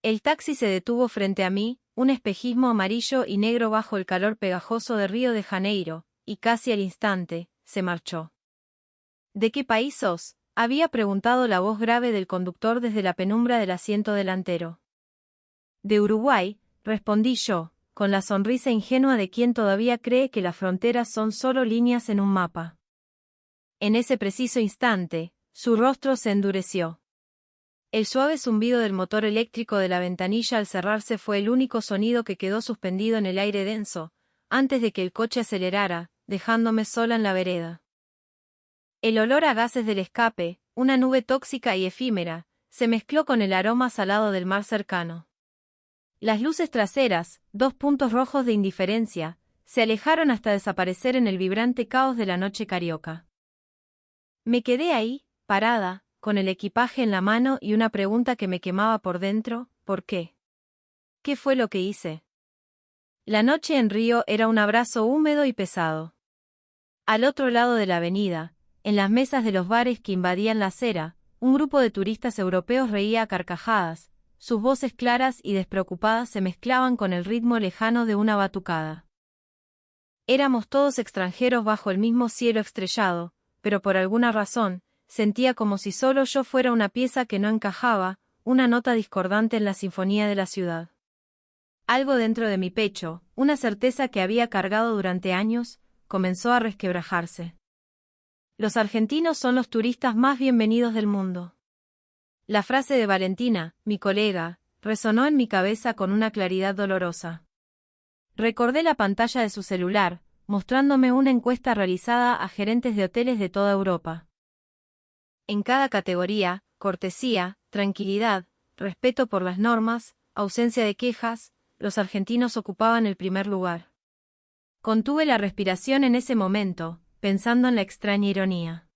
El taxi se detuvo frente a mí, un espejismo amarillo y negro bajo el calor pegajoso de Río de Janeiro, y casi al instante, se marchó. ¿De qué país sos?, había preguntado la voz grave del conductor desde la penumbra del asiento delantero. De Uruguay, respondí yo, con la sonrisa ingenua de quien todavía cree que las fronteras son solo líneas en un mapa. En ese preciso instante, su rostro se endureció. El suave zumbido del motor eléctrico de la ventanilla al cerrarse fue el único sonido que quedó suspendido en el aire denso, antes de que el coche acelerara, dejándome sola en la vereda. El olor a gases del escape, una nube tóxica y efímera, se mezcló con el aroma salado del mar cercano. Las luces traseras, 2 puntos rojos de indiferencia, se alejaron hasta desaparecer en el vibrante caos de la noche carioca. Me quedé ahí, parada, con el equipaje en la mano y una pregunta que me quemaba por dentro: ¿por qué? ¿Qué fue lo que hice? La noche en Río era un abrazo húmedo y pesado. Al otro lado de la avenida, en las mesas de los bares que invadían la acera, un grupo de turistas europeos reía a carcajadas, sus voces claras y despreocupadas se mezclaban con el ritmo lejano de una batucada. Éramos todos extranjeros bajo el mismo cielo estrellado, pero por alguna razón, sentía como si solo yo fuera una pieza que no encajaba, una nota discordante en la sinfonía de la ciudad. Algo dentro de mi pecho, una certeza que había cargado durante años, comenzó a resquebrajarse. Los argentinos son los turistas más bienvenidos del mundo. La frase de Valentina, mi colega, resonó en mi cabeza con una claridad dolorosa. Recordé la pantalla de su celular, mostrándome una encuesta realizada a gerentes de hoteles de toda Europa. En cada categoría, cortesía, tranquilidad, respeto por las normas, ausencia de quejas, los argentinos ocupaban el primer lugar. Contuve la respiración en ese momento, pensando en la extraña ironía.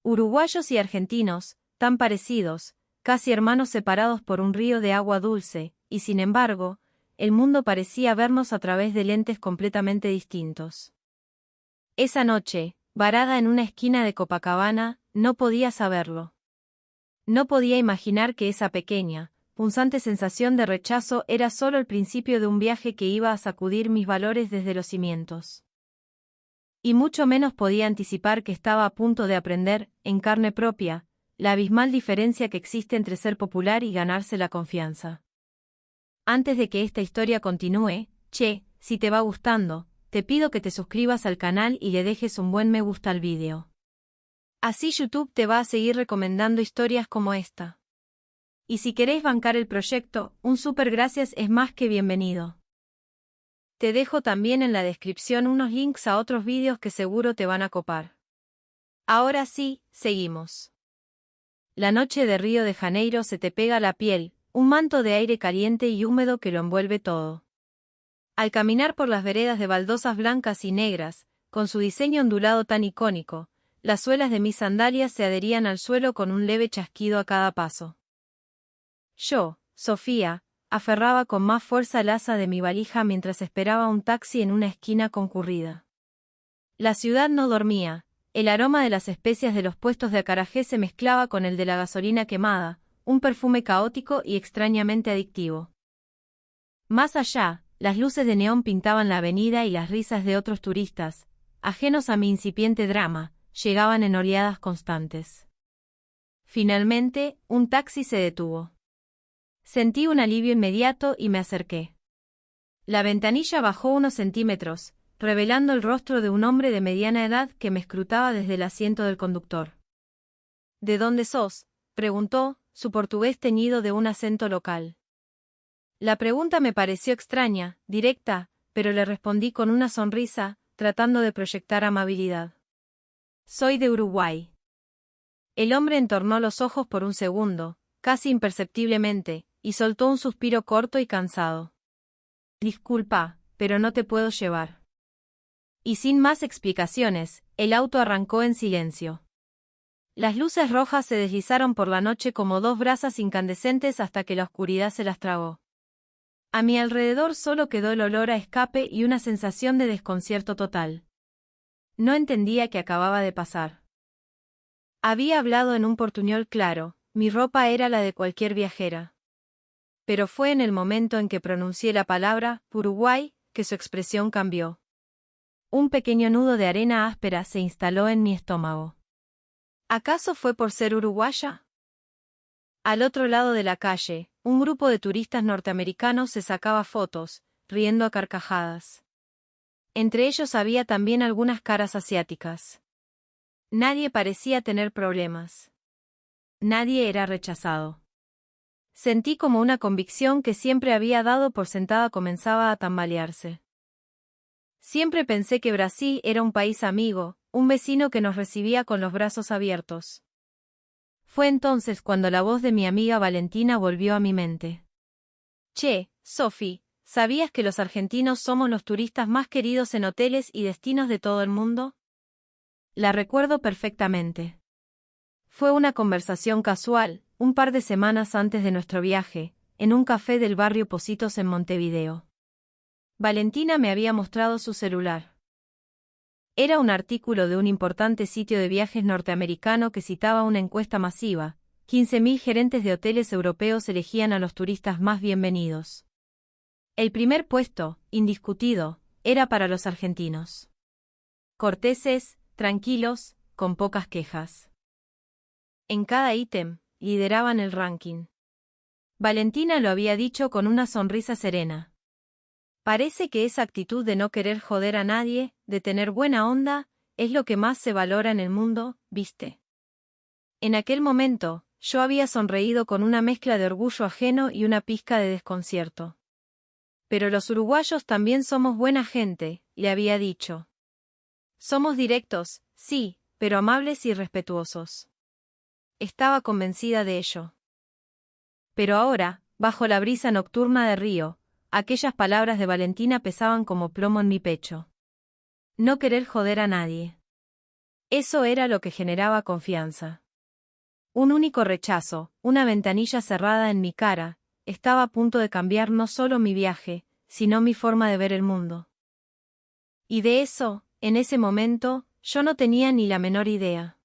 Uruguayos y argentinos, tan parecidos, casi hermanos separados por un río de agua dulce, y sin embargo, el mundo parecía vernos a través de lentes completamente distintos. Esa noche, varada en una esquina de Copacabana, no podía saberlo. No podía imaginar que esa pequeña, punzante sensación de rechazo era solo el principio de un viaje que iba a sacudir mis valores desde los cimientos. Y mucho menos podía anticipar que estaba a punto de aprender, en carne propia, la abismal diferencia que existe entre ser popular y ganarse la confianza. Antes de que esta historia continúe, si te va gustando, te pido que te suscribas al canal y le dejes un buen me gusta al vídeo. Así YouTube te va a seguir recomendando historias como esta. Y si queréis bancar el proyecto, un súper gracias es más que bienvenido. Te dejo también en la descripción unos links a otros vídeos que seguro te van a copar. Ahora sí, seguimos. La noche de Río de Janeiro se te pega a la piel, un manto de aire caliente y húmedo que lo envuelve todo. Al caminar por las veredas de baldosas blancas y negras, con su diseño ondulado tan icónico, las suelas de mis sandalias se adherían al suelo con un leve chasquido a cada paso. Yo, Sofía, aferraba con más fuerza el asa de mi valija mientras esperaba un taxi en una esquina concurrida. La ciudad no dormía. El aroma de las especias de los puestos de acarajé se mezclaba con el de la gasolina quemada, un perfume caótico y extrañamente adictivo. Más allá, las luces de neón pintaban la avenida y las risas de otros turistas, ajenos a mi incipiente drama, llegaban en oleadas constantes. Finalmente, un taxi se detuvo. Sentí un alivio inmediato y me acerqué. La ventanilla bajó unos centímetros, revelando el rostro de un hombre de mediana edad que me escrutaba desde el asiento del conductor. ¿De dónde sos?, preguntó, su portugués teñido de un acento local. La pregunta me pareció extraña, directa, pero le respondí con una sonrisa, tratando de proyectar amabilidad. Soy de Uruguay. El hombre entornó los ojos por un segundo, casi imperceptiblemente, y soltó un suspiro corto y cansado. Disculpa, pero no te puedo llevar. Y sin más explicaciones, el auto arrancó en silencio. Las luces rojas se deslizaron por la noche como 2 brasas incandescentes hasta que la oscuridad se las tragó. A mi alrededor solo quedó el olor a escape y una sensación de desconcierto total. No entendía qué acababa de pasar. Había hablado en un portuñol claro, mi ropa era la de cualquier viajera. Pero fue en el momento en que pronuncié la palabra Uruguay que su expresión cambió. Un pequeño nudo de arena áspera se instaló en mi estómago. ¿Acaso fue por ser uruguaya? Al otro lado de la calle, un grupo de turistas norteamericanos se sacaba fotos, riendo a carcajadas. Entre ellos había también algunas caras asiáticas. Nadie parecía tener problemas. Nadie era rechazado. Sentí como una convicción que siempre había dado por sentada comenzaba a tambalearse. Siempre pensé que Brasil era un país amigo, un vecino que nos recibía con los brazos abiertos. Fue entonces cuando la voz de mi amiga Valentina volvió a mi mente. Che, Sophie, ¿sabías que los argentinos somos los turistas más queridos en hoteles y destinos de todo el mundo? La recuerdo perfectamente. Fue una conversación casual, un par de semanas antes de nuestro viaje, en un café del barrio Pocitos en Montevideo. Valentina me había mostrado su celular. Era un artículo de un importante sitio de viajes norteamericano que citaba una encuesta masiva. 15.000 gerentes de hoteles europeos elegían a los turistas más bienvenidos. El primer puesto, indiscutido, era para los argentinos. Corteses, tranquilos, con pocas quejas. En cada ítem, lideraban el ranking. Valentina lo había dicho con una sonrisa serena. Parece que esa actitud de no querer joder a nadie, de tener buena onda, es lo que más se valora en el mundo, ¿viste? En aquel momento, yo había sonreído con una mezcla de orgullo ajeno y una pizca de desconcierto. Pero los uruguayos también somos buena gente, le había dicho. Somos directos, sí, pero amables y respetuosos. Estaba convencida de ello. Pero ahora, bajo la brisa nocturna de Río, aquellas palabras de Valentina pesaban como plomo en mi pecho. No querer joder a nadie. Eso era lo que generaba confianza. Un único rechazo, una ventanilla cerrada en mi cara, estaba a punto de cambiar no solo mi viaje, sino mi forma de ver el mundo. Y de eso, en ese momento, yo no tenía ni la menor idea.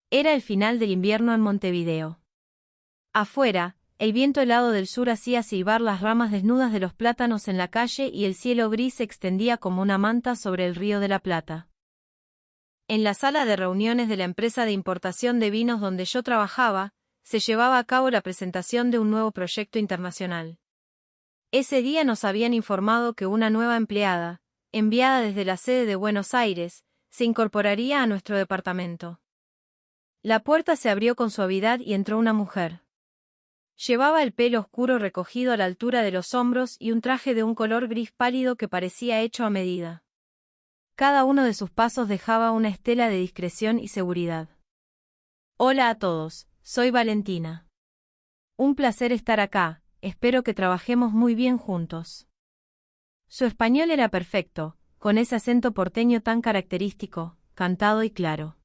Era el final del invierno en Montevideo. Afuera, el viento helado del sur hacía silbar las ramas desnudas de los plátanos en la calle y el cielo gris se extendía como una manta sobre el río de la Plata. En la sala de reuniones de la empresa de importación de vinos donde yo trabajaba, se llevaba a cabo la presentación de un nuevo proyecto internacional. Ese día nos habían informado que una nueva empleada, enviada desde la sede de Buenos Aires, se incorporaría a nuestro departamento. La puerta se abrió con suavidad y entró una mujer. Llevaba el pelo oscuro recogido a la altura de los hombros y un traje de un color gris pálido que parecía hecho a medida. Cada uno de sus pasos dejaba una estela de discreción y seguridad. Hola a todos, soy Valentina. Un placer estar acá, espero que trabajemos muy bien juntos. Su español era perfecto, con ese acento porteño tan característico, cantado y claro.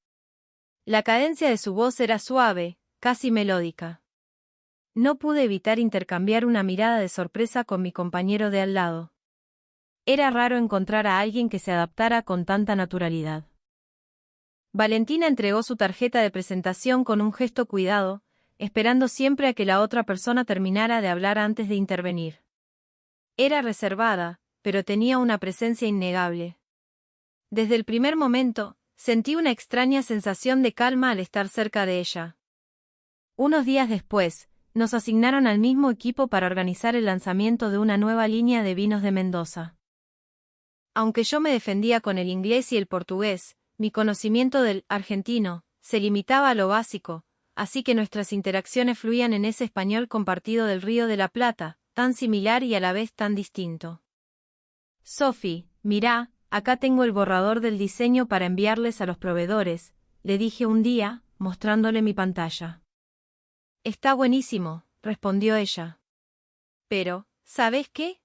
La cadencia de su voz era suave, casi melódica. No pude evitar intercambiar una mirada de sorpresa con mi compañero de al lado. Era raro encontrar a alguien que se adaptara con tanta naturalidad. Valentina entregó su tarjeta de presentación con un gesto cuidado, esperando siempre a que la otra persona terminara de hablar antes de intervenir. Era reservada, pero tenía una presencia innegable. Desde el primer momento, sentí una extraña sensación de calma al estar cerca de ella. Unos días después, nos asignaron al mismo equipo para organizar el lanzamiento de una nueva línea de vinos de Mendoza. Aunque yo me defendía con el inglés y el portugués, mi conocimiento del argentino se limitaba a lo básico, así que nuestras interacciones fluían en ese español compartido del Río de la Plata, tan similar y a la vez tan distinto. Sophie, mirá, acá tengo el borrador del diseño para enviarles a los proveedores, le dije un día, mostrándole mi pantalla. Está buenísimo, respondió ella. Pero, ¿sabes qué?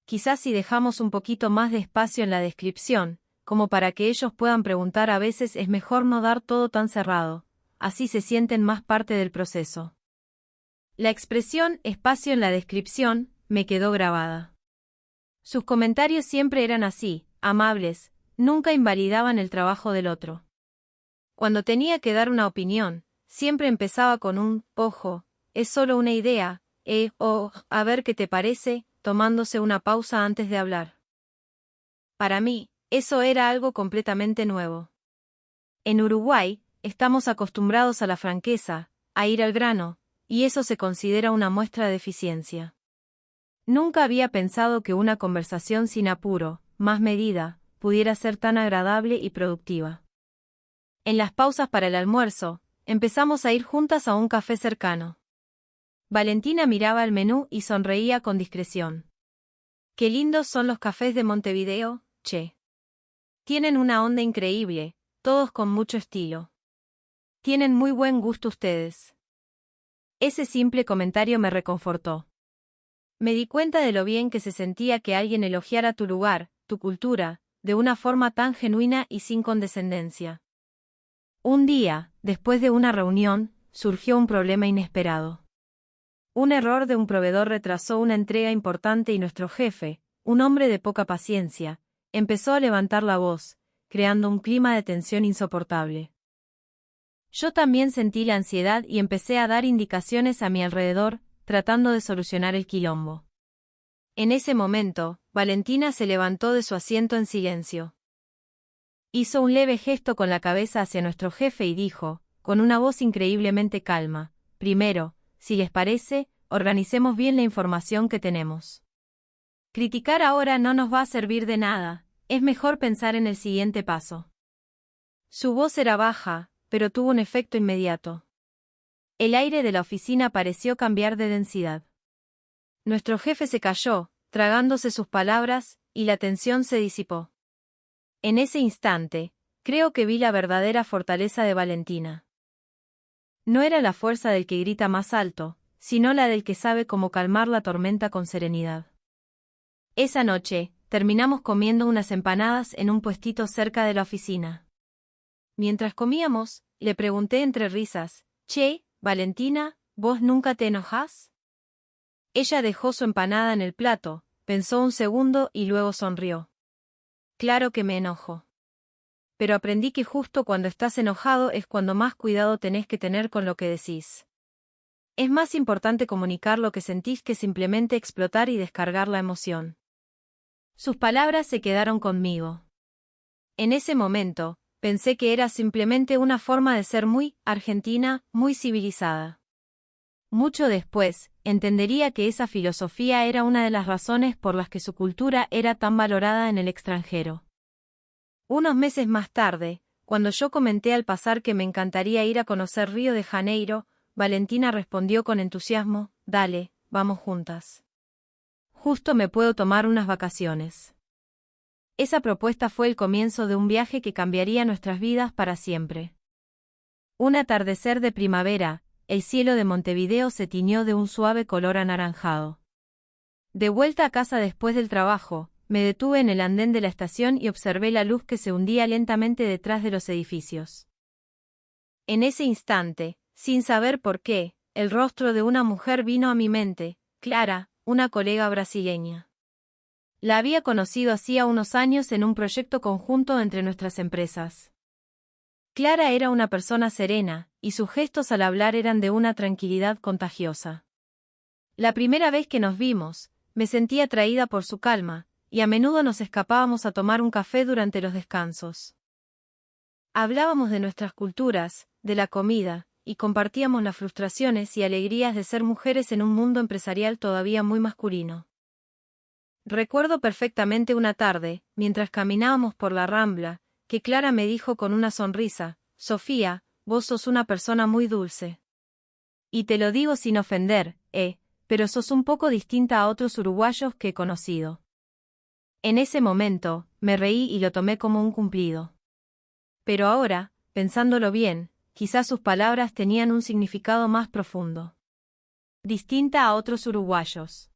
Quizás si dejamos un poquito más de espacio en la descripción, como para que ellos puedan preguntar, a veces es mejor no dar todo tan cerrado, así se sienten más parte del proceso. La expresión espacio en la descripción me quedó grabada. Sus comentarios siempre eran así, amables, nunca invalidaban el trabajo del otro. Cuando tenía que dar una opinión, siempre empezaba con un, ojo, es solo una idea, a ver qué te parece, tomándose una pausa antes de hablar. Para mí, eso era algo completamente nuevo. En Uruguay, estamos acostumbrados a la franqueza, a ir al grano, y eso se considera una muestra de eficiencia. Nunca había pensado que una conversación sin apuro, más medida, pudiera ser tan agradable y productiva. En las pausas para el almuerzo, empezamos a ir juntas a un café cercano. Valentina miraba el menú y sonreía con discreción. Qué lindos son los cafés de Montevideo, che. Tienen una onda increíble, todos con mucho estilo. Tienen muy buen gusto ustedes. Ese simple comentario me reconfortó. Me di cuenta de lo bien que se sentía que alguien elogiara tu lugar, tu cultura, de una forma tan genuina y sin condescendencia. Un día, después de una reunión, surgió un problema inesperado. Un error de un proveedor retrasó una entrega importante y nuestro jefe, un hombre de poca paciencia, empezó a levantar la voz, creando un clima de tensión insoportable. Yo también sentí la ansiedad y empecé a dar indicaciones a mi alrededor, tratando de solucionar el quilombo. En ese momento, Valentina se levantó de su asiento en silencio. Hizo un leve gesto con la cabeza hacia nuestro jefe y dijo, con una voz increíblemente calma, primero, si les parece, organicemos bien la información que tenemos. Criticar ahora no nos va a servir de nada, es mejor pensar en el siguiente paso. Su voz era baja, pero tuvo un efecto inmediato. El aire de la oficina pareció cambiar de densidad. Nuestro jefe se calló, tragándose sus palabras, y la tensión se disipó. En ese instante, creo que vi la verdadera fortaleza de Valentina. No era la fuerza del que grita más alto, sino la del que sabe cómo calmar la tormenta con serenidad. Esa noche, terminamos comiendo unas empanadas en un puestito cerca de la oficina. Mientras comíamos, le pregunté entre risas, «Che, Valentina, ¿vos nunca te enojás?» Ella dejó su empanada en el plato, pensó un segundo y luego sonrió. «Claro que me enojo. Pero aprendí que justo cuando estás enojado es cuando más cuidado tenés que tener con lo que decís. Es más importante comunicar lo que sentís que simplemente explotar y descargar la emoción». Sus palabras se quedaron conmigo. En ese momento, pensé que era simplemente una forma de ser muy argentina, muy civilizada. Mucho después, entendería que esa filosofía era una de las razones por las que su cultura era tan valorada en el extranjero. Unos meses más tarde, cuando yo comenté al pasar que me encantaría ir a conocer Río de Janeiro, Valentina respondió con entusiasmo, «Dale, vamos juntas. Justo me puedo tomar unas vacaciones». Esa propuesta fue el comienzo de un viaje que cambiaría nuestras vidas para siempre. Un atardecer de primavera, el cielo de Montevideo se tiñó de un suave color anaranjado. De vuelta a casa después del trabajo, me detuve en el andén de la estación y observé la luz que se hundía lentamente detrás de los edificios. En ese instante, sin saber por qué, el rostro de una mujer vino a mi mente, Clara, una colega brasileña. La había conocido hacía unos años en un proyecto conjunto entre nuestras empresas. Clara era una persona serena, y sus gestos al hablar eran de una tranquilidad contagiosa. La primera vez que nos vimos, me sentí atraída por su calma, y a menudo nos escapábamos a tomar un café durante los descansos. Hablábamos de nuestras culturas, de la comida, y compartíamos las frustraciones y alegrías de ser mujeres en un mundo empresarial todavía muy masculino. Recuerdo perfectamente una tarde, mientras caminábamos por la Rambla, que Clara me dijo con una sonrisa, «Sofía, vos sos una persona muy dulce. Y te lo digo sin ofender, pero sos un poco distinta a otros uruguayos que he conocido». En ese momento, me reí y lo tomé como un cumplido. Pero ahora, pensándolo bien, quizás sus palabras tenían un significado más profundo. Distinta a otros uruguayos.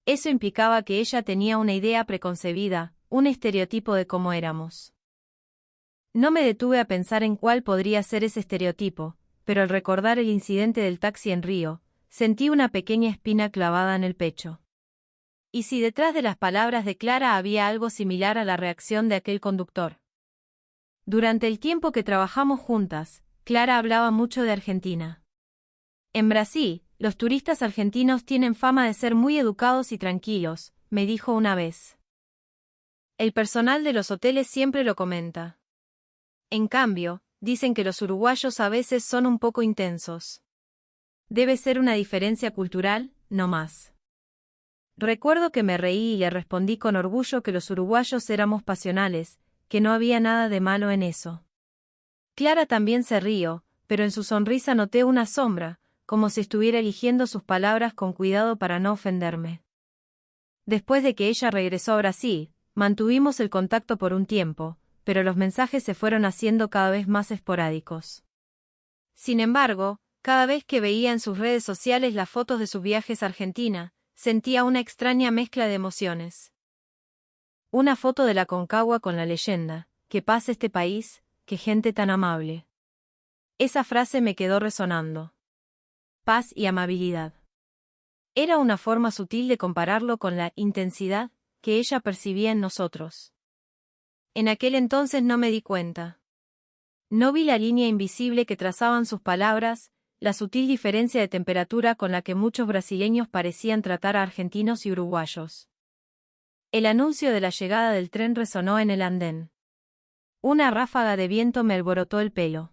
Eso implicaba que ella tenía una idea preconcebida, un estereotipo de cómo éramos. No me detuve a pensar en cuál podría ser ese estereotipo, pero al recordar el incidente del taxi en Río, sentí una pequeña espina clavada en el pecho. ¿Y si detrás de las palabras de Clara había algo similar a la reacción de aquel conductor? Durante el tiempo que trabajamos juntas, Clara hablaba mucho de Argentina. En Brasil, los turistas argentinos tienen fama de ser muy educados y tranquilos, me dijo una vez. El personal de los hoteles siempre lo comenta. En cambio, dicen que los uruguayos a veces son un poco intensos. Debe ser una diferencia cultural, no más. Recuerdo que me reí y le respondí con orgullo que los uruguayos éramos pasionales, que no había nada de malo en eso. Clara también se rió, pero en su sonrisa noté una sombra, como si estuviera eligiendo sus palabras con cuidado para no ofenderme. Después de que ella regresó a Brasil, mantuvimos el contacto por un tiempo, pero los mensajes se fueron haciendo cada vez más esporádicos. Sin embargo, cada vez que veía en sus redes sociales las fotos de sus viajes a Argentina, sentía una extraña mezcla de emociones. Una foto de la Aconcagua con la leyenda, «Que paz este país, qué gente tan amable». Esa frase me quedó resonando. Paz y amabilidad. Era una forma sutil de compararlo con la intensidad que ella percibía en nosotros. En aquel entonces no me di cuenta. No vi la línea invisible que trazaban sus palabras, la sutil diferencia de temperatura con la que muchos brasileños parecían tratar a argentinos y uruguayos. El anuncio de la llegada del tren resonó en el andén. Una ráfaga de viento me alborotó el pelo.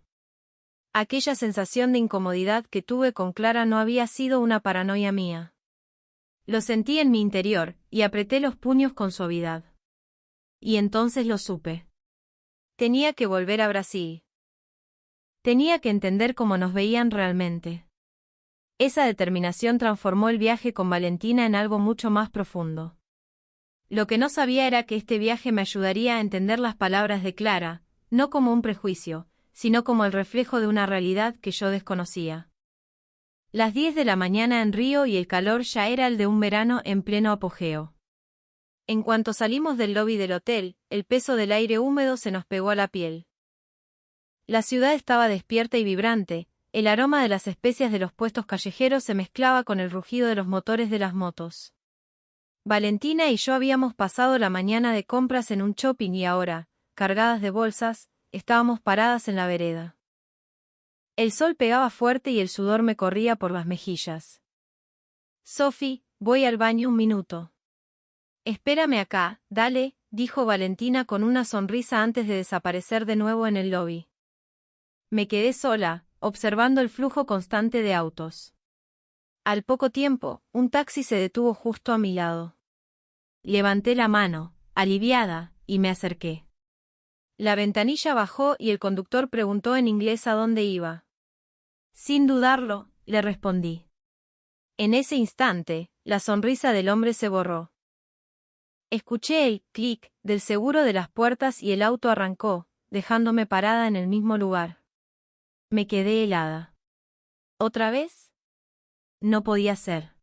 Aquella sensación de incomodidad que tuve con Clara no había sido una paranoia mía. Lo sentí en mi interior, y apreté los puños con suavidad. Y entonces lo supe. Tenía que volver a Brasil. Tenía que entender cómo nos veían realmente. Esa determinación transformó el viaje con Valentina en algo mucho más profundo. Lo que no sabía era que este viaje me ayudaría a entender las palabras de Clara, no como un prejuicio, sino como el reflejo de una realidad que yo desconocía. Las 10 de la mañana en Río y el calor ya era el de un verano en pleno apogeo. En cuanto salimos del lobby del hotel, el peso del aire húmedo se nos pegó a la piel. La ciudad estaba despierta y vibrante, el aroma de las especias de los puestos callejeros se mezclaba con el rugido de los motores de las motos. Valentina y yo habíamos pasado la mañana de compras en un shopping y ahora, cargadas de bolsas, estábamos paradas en la vereda. El sol pegaba fuerte y el sudor me corría por las mejillas. Sophie, voy al baño un minuto. Espérame acá, dale, dijo Valentina con una sonrisa antes de desaparecer de nuevo en el lobby. Me quedé sola, observando el flujo constante de autos. Al poco tiempo, un taxi se detuvo justo a mi lado. Levanté la mano, aliviada, y me acerqué. La ventanilla bajó y el conductor preguntó en inglés a dónde iba. Sin dudarlo, le respondí. En ese instante, la sonrisa del hombre se borró. Escuché el clic del seguro de las puertas y el auto arrancó, dejándome parada en el mismo lugar. Me quedé helada. ¿Otra vez? No podía ser.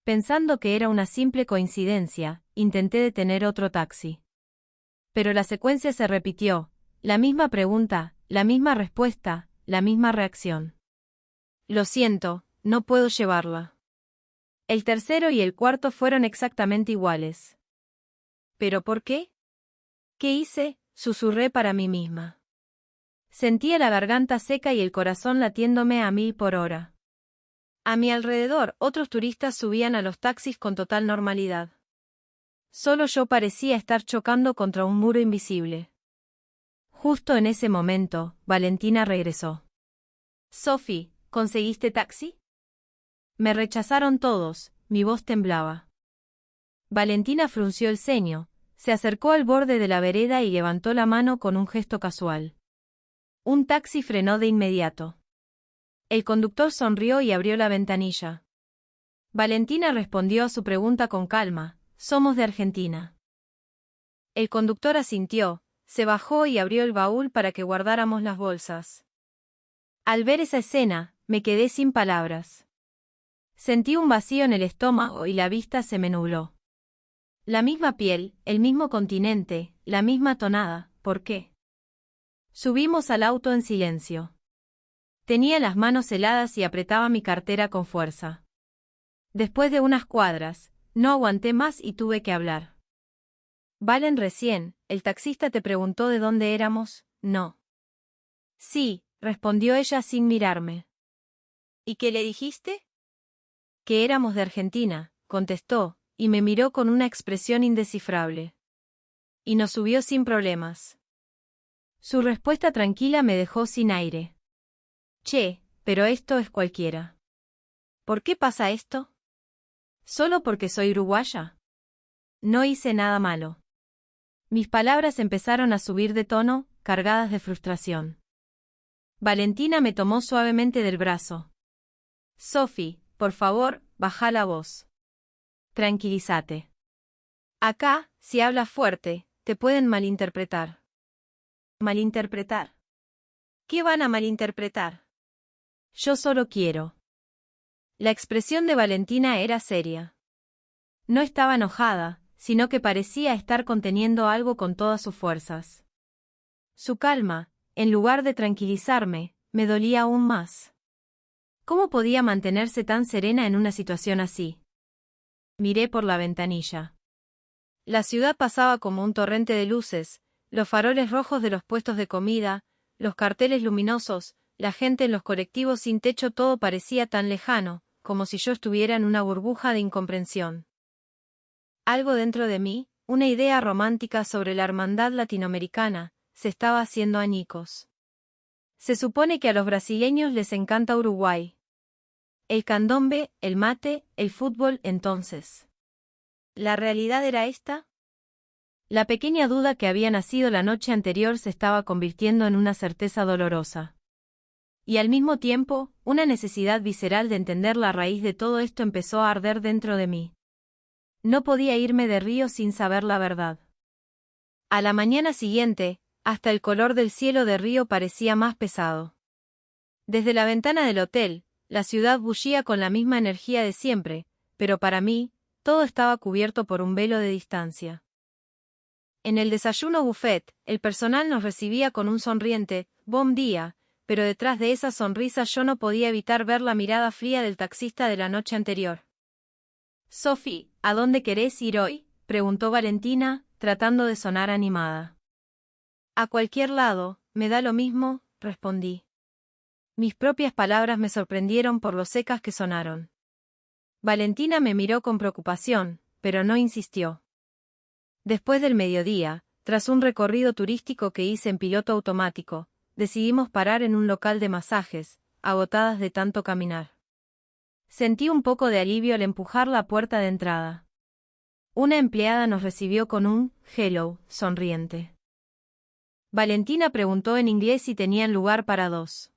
Pensando que era una simple coincidencia, intenté detener otro taxi. Pero la secuencia se repitió, la misma pregunta, la misma respuesta, la misma reacción. Lo siento, no puedo llevarla. El tercero y el cuarto fueron exactamente iguales. ¿Pero por qué? ¿Qué hice?, susurré para mí misma. Sentía la garganta seca y el corazón latiéndome a 1000 por hora. A mi alrededor, otros turistas subían a los taxis con total normalidad. Solo yo parecía estar chocando contra un muro invisible. Justo en ese momento, Valentina regresó. Sophie, ¿conseguiste taxi? Me rechazaron todos, mi voz temblaba. Valentina frunció el ceño, se acercó al borde de la vereda y levantó la mano con un gesto casual. Un taxi frenó de inmediato. El conductor sonrió y abrió la ventanilla. Valentina respondió a su pregunta con calma, somos de Argentina. El conductor asintió, se bajó y abrió el baúl para que guardáramos las bolsas. Al ver esa escena, me quedé sin palabras. Sentí un vacío en el estómago y la vista se me nubló. La misma piel, el mismo continente, la misma tonada, ¿por qué? Subimos al auto en silencio. Tenía las manos heladas y apretaba mi cartera con fuerza. Después de unas cuadras, no aguanté más y tuve que hablar. Valen, recién, el taxista te preguntó de dónde éramos, ¿no? Sí, respondió ella sin mirarme. ¿Y qué le dijiste? Que éramos de Argentina, contestó, y me miró con una expresión indescifrable. Y nos subió sin problemas. Su respuesta tranquila me dejó sin aire. Che, pero esto es cualquiera. ¿Por qué pasa esto? ¿Solo porque soy uruguaya? No hice nada malo. Mis palabras empezaron a subir de tono, cargadas de frustración. Valentina me tomó suavemente del brazo. Sophie, por favor, baja la voz. Tranquilízate. Acá, si hablas fuerte, te pueden malinterpretar. ¿Malinterpretar? ¿Qué van a malinterpretar? Yo solo quiero. La expresión de Valentina era seria. No estaba enojada, sino que parecía estar conteniendo algo con todas sus fuerzas. Su calma, en lugar de tranquilizarme, me dolía aún más. ¿Cómo podía mantenerse tan serena en una situación así? Miré por la ventanilla. La ciudad pasaba como un torrente de luces, los faroles rojos de los puestos de comida, los carteles luminosos, la gente en los colectivos sin techo, todo parecía tan lejano, como si yo estuviera en una burbuja de incomprensión. Algo dentro de mí, una idea romántica sobre la hermandad latinoamericana, se estaba haciendo añicos. Se supone que a los brasileños les encanta Uruguay. El candombe, el mate, el fútbol, entonces. ¿La realidad era esta? La pequeña duda que había nacido la noche anterior se estaba convirtiendo en una certeza dolorosa. Y al mismo tiempo, una necesidad visceral de entender la raíz de todo esto empezó a arder dentro de mí. No podía irme de Río sin saber la verdad. A la mañana siguiente, hasta el color del cielo de Río parecía más pesado. Desde la ventana del hotel, la ciudad bullía con la misma energía de siempre, pero para mí, todo estaba cubierto por un velo de distancia. En el desayuno buffet, el personal nos recibía con un sonriente «Bom día», pero detrás de esa sonrisa yo no podía evitar ver la mirada fría del taxista de la noche anterior. «Sophie, ¿a dónde querés ir hoy?», preguntó Valentina, tratando de sonar animada. «A cualquier lado, me da lo mismo», respondí. Mis propias palabras me sorprendieron por lo secas que sonaron. Valentina me miró con preocupación, pero no insistió. Después del mediodía, tras un recorrido turístico que hice en piloto automático, decidimos parar en un local de masajes, agotadas de tanto caminar. Sentí un poco de alivio al empujar la puerta de entrada. Una empleada nos recibió con un «hello» sonriente. Valentina preguntó en inglés si tenían lugar para dos.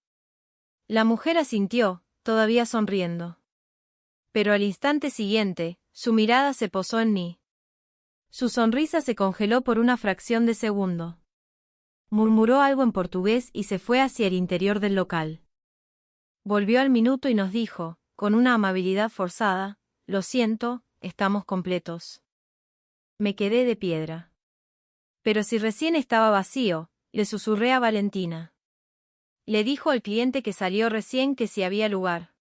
La mujer asintió, todavía sonriendo. Pero al instante siguiente, su mirada se posó en mí. Su sonrisa se congeló por una fracción de segundo. Murmuró algo en portugués y se fue hacia el interior del local. Volvió al minuto y nos dijo, con una amabilidad forzada, «Lo siento, estamos completos». Me quedé de piedra. Pero si recién estaba vacío, le susurré a Valentina. Le dijo al cliente que salió recién que si había lugar.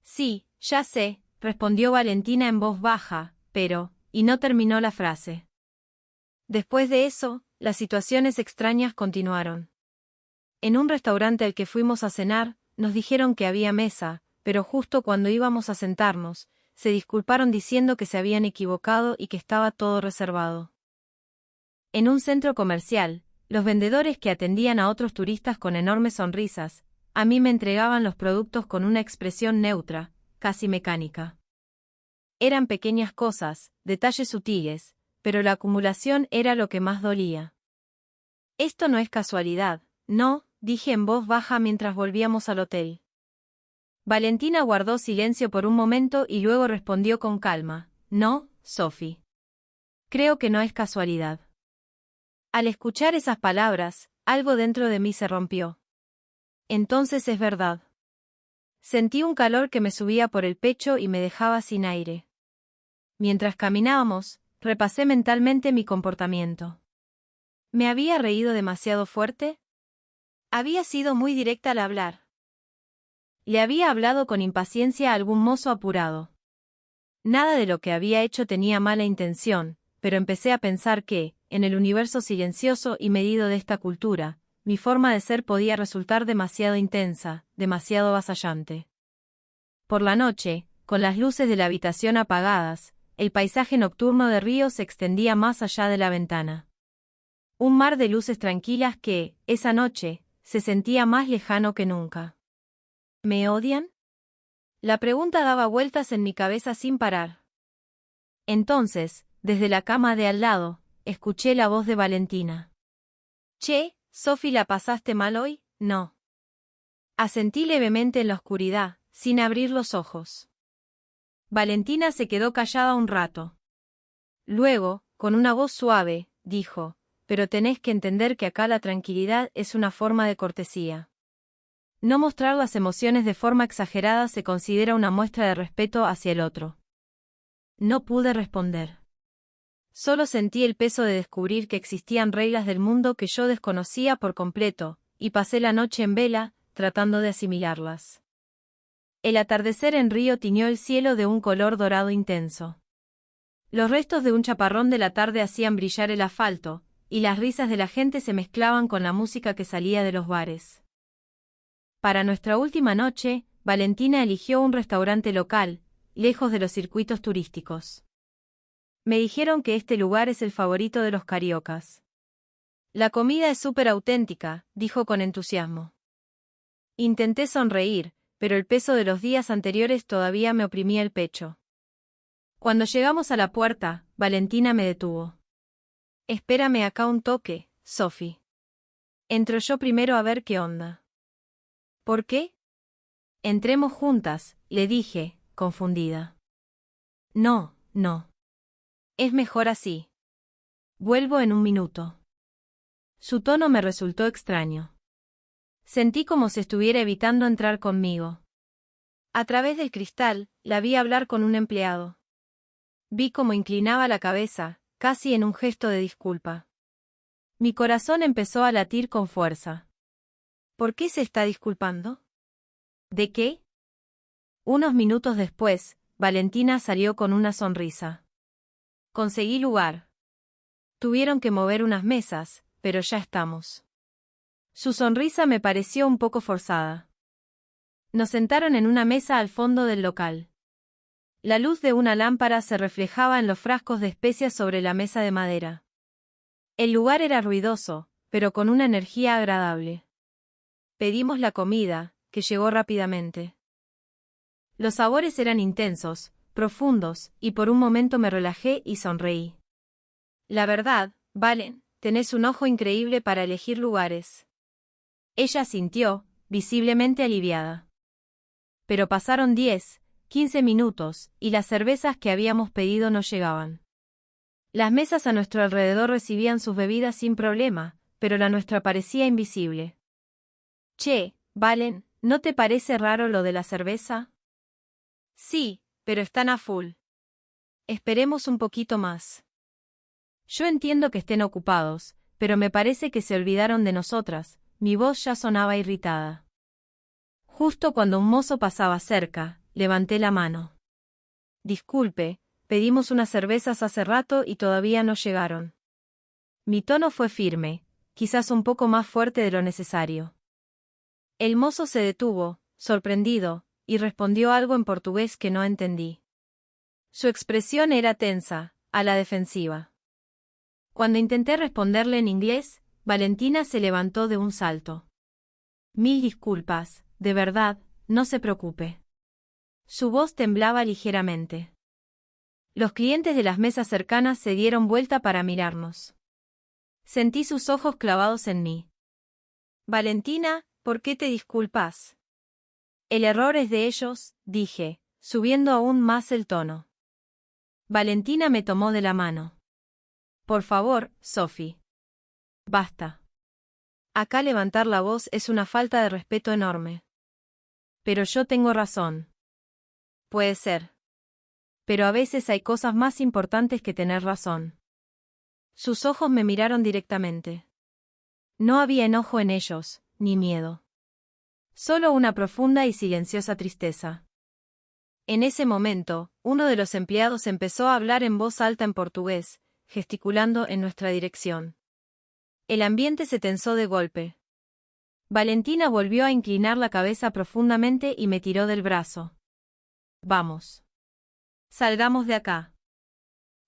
Sí, ya sé, respondió Valentina en voz baja, pero, y no terminó la frase. Después de eso, las situaciones extrañas continuaron. En un restaurante al que fuimos a cenar, nos dijeron que había mesa, pero justo cuando íbamos a sentarnos, se disculparon diciendo que se habían equivocado y que estaba todo reservado. En un centro comercial, los vendedores que atendían a otros turistas con enormes sonrisas, a mí me entregaban los productos con una expresión neutra, casi mecánica. Eran pequeñas cosas, detalles sutiles, pero la acumulación era lo que más dolía. Esto no es casualidad, no, dije en voz baja mientras volvíamos al hotel. Valentina guardó silencio por un momento y luego respondió con calma, no, Sophie. Creo que no es casualidad. Al escuchar esas palabras, algo dentro de mí se rompió. Entonces es verdad. Sentí un calor que me subía por el pecho y me dejaba sin aire. Mientras caminábamos, repasé mentalmente mi comportamiento. ¿Me había reído demasiado fuerte? Había sido muy directa al hablar. Le había hablado con impaciencia a algún mozo apurado. Nada de lo que había hecho tenía mala intención, pero empecé a pensar que, en el universo silencioso y medido de esta cultura, mi forma de ser podía resultar demasiado intensa, demasiado avasallante. Por la noche, con las luces de la habitación apagadas, el paisaje nocturno de Río se extendía más allá de la ventana. Un mar de luces tranquilas que, esa noche, se sentía más lejano que nunca. ¿Me odian? La pregunta daba vueltas en mi cabeza sin parar. Entonces, desde la cama de al lado, escuché la voz de Valentina. Che, Sophie, ¿la pasaste mal hoy? No. Asentí levemente en la oscuridad, sin abrir los ojos. Valentina se quedó callada un rato. Luego, con una voz suave, dijo, pero tenés que entender que acá la tranquilidad es una forma de cortesía. No mostrar las emociones de forma exagerada se considera una muestra de respeto hacia el otro. No pude responder. Solo sentí el peso de descubrir que existían reglas del mundo que yo desconocía por completo, y pasé la noche en vela, tratando de asimilarlas. El atardecer en Río tiñó el cielo de un color dorado intenso. Los restos de un chaparrón de la tarde hacían brillar el asfalto, y las risas de la gente se mezclaban con la música que salía de los bares. Para nuestra última noche, Valentina eligió un restaurante local, lejos de los circuitos turísticos. Me dijeron que este lugar es el favorito de los cariocas. La comida es súper auténtica, dijo con entusiasmo. Intenté sonreír, pero el peso de los días anteriores todavía me oprimía el pecho. Cuando llegamos a la puerta, Valentina me detuvo. Espérame acá un toque, Sophie. Entro yo primero a ver qué onda. ¿Por qué? Entremos juntas, le dije, confundida. No, no. Es mejor así. Vuelvo en un minuto. Su tono me resultó extraño. Sentí como si estuviera evitando entrar conmigo. A través del cristal, la vi hablar con un empleado. Vi cómo inclinaba la cabeza, casi en un gesto de disculpa. Mi corazón empezó a latir con fuerza. ¿Por qué se está disculpando? ¿De qué? Unos minutos después, Valentina salió con una sonrisa. Conseguí lugar. Tuvieron que mover unas mesas, pero ya estamos. Su sonrisa me pareció un poco forzada. Nos sentaron en una mesa al fondo del local. La luz de una lámpara se reflejaba en los frascos de especias sobre la mesa de madera. El lugar era ruidoso, pero con una energía agradable. Pedimos la comida, que llegó rápidamente. Los sabores eran intensos, profundos, y por un momento me relajé y sonreí. La verdad, Valen, tenés un ojo increíble para elegir lugares. Ella asintió, visiblemente aliviada. Pero pasaron 10, 15 minutos, y las cervezas que habíamos pedido no llegaban. Las mesas a nuestro alrededor recibían sus bebidas sin problema, pero la nuestra parecía invisible. Che, Valen, ¿no te parece raro lo de la cerveza? Sí, pero están a full. Esperemos un poquito más. Yo entiendo que estén ocupados, pero me parece que se olvidaron de nosotras. Mi voz ya sonaba irritada. Justo cuando un mozo pasaba cerca, levanté la mano. Disculpe, pedimos unas cervezas hace rato y todavía no llegaron. Mi tono fue firme, quizás un poco más fuerte de lo necesario. El mozo se detuvo, sorprendido, y respondió algo en portugués que no entendí. Su expresión era tensa, a la defensiva. Cuando intenté responderle en inglés, Valentina se levantó de un salto. Mil disculpas, de verdad, no se preocupe. Su voz temblaba ligeramente. Los clientes de las mesas cercanas se dieron vuelta para mirarnos. Sentí sus ojos clavados en mí. Valentina, ¿por qué te disculpas? El error es de ellos, dije, subiendo aún más el tono. Valentina me tomó de la mano. Por favor, Sophie. Basta. Acá levantar la voz es una falta de respeto enorme. Pero yo tengo razón. Puede ser. Pero a veces hay cosas más importantes que tener razón. Sus ojos me miraron directamente. No había enojo en ellos, ni miedo. Solo una profunda y silenciosa tristeza. En ese momento, uno de los empleados empezó a hablar en voz alta en portugués, gesticulando en nuestra dirección. El ambiente se tensó de golpe. Valentina volvió a inclinar la cabeza profundamente y me tiró del brazo. Vamos. Salgamos de acá.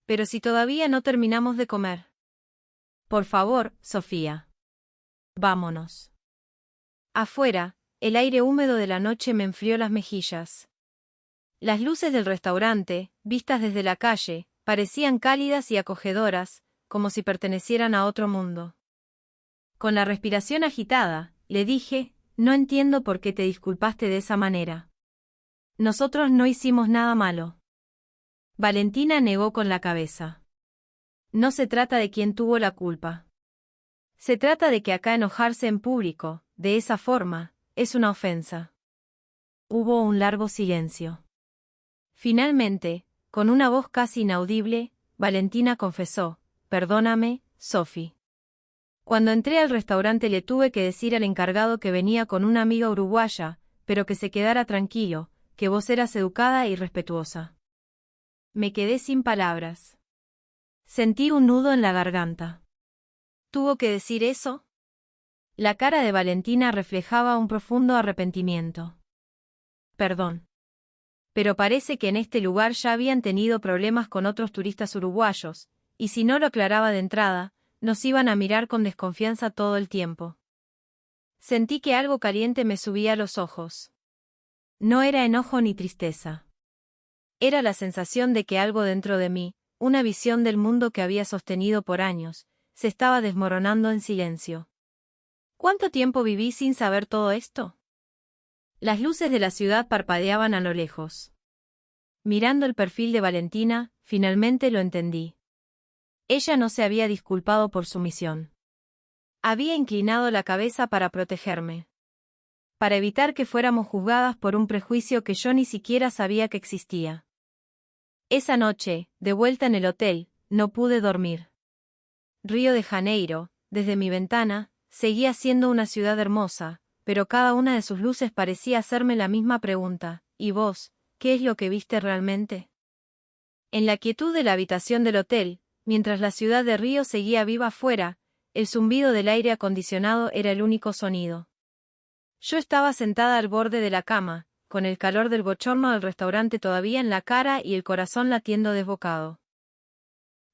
Pero si todavía no terminamos de comer. Por favor, Sofía. Vámonos. Afuera, el aire húmedo de la noche me enfrió las mejillas. Las luces del restaurante, vistas desde la calle, parecían cálidas y acogedoras, como si pertenecieran a otro mundo. Con la respiración agitada, le dije, no entiendo por qué te disculpaste de esa manera. Nosotros no hicimos nada malo. Valentina negó con la cabeza. No se trata de quién tuvo la culpa. Se trata de que acá enojarse en público, de esa forma, es una ofensa. Hubo un largo silencio. Finalmente, con una voz casi inaudible, Valentina confesó, perdóname, Sophie. Cuando entré al restaurante le tuve que decir al encargado que venía con una amiga uruguaya, pero que se quedara tranquilo, que vos eras educada y respetuosa. Me quedé sin palabras. Sentí un nudo en la garganta. ¿Tuvo que decir eso? La cara de Valentina reflejaba un profundo arrepentimiento. Perdón. Pero parece que en este lugar ya habían tenido problemas con otros turistas uruguayos, y si no lo aclaraba de entrada, nos iban a mirar con desconfianza todo el tiempo. Sentí que algo caliente me subía a los ojos. No era enojo ni tristeza. Era la sensación de que algo dentro de mí, una visión del mundo que había sostenido por años, se estaba desmoronando en silencio. ¿Cuánto tiempo viví sin saber todo esto? Las luces de la ciudad parpadeaban a lo lejos. Mirando el perfil de Valentina, finalmente lo entendí. Ella no se había disculpado por su misión. Había inclinado la cabeza para protegerme. Para evitar que fuéramos juzgadas por un prejuicio que yo ni siquiera sabía que existía. Esa noche, de vuelta en el hotel, no pude dormir. Río de Janeiro, desde mi ventana, seguía siendo una ciudad hermosa, pero cada una de sus luces parecía hacerme la misma pregunta, ¿y vos, qué es lo que viste realmente? En la quietud de la habitación del hotel, mientras la ciudad de Río seguía viva afuera, el zumbido del aire acondicionado era el único sonido. Yo estaba sentada al borde de la cama, con el calor del bochorno del restaurante todavía en la cara y el corazón latiendo desbocado.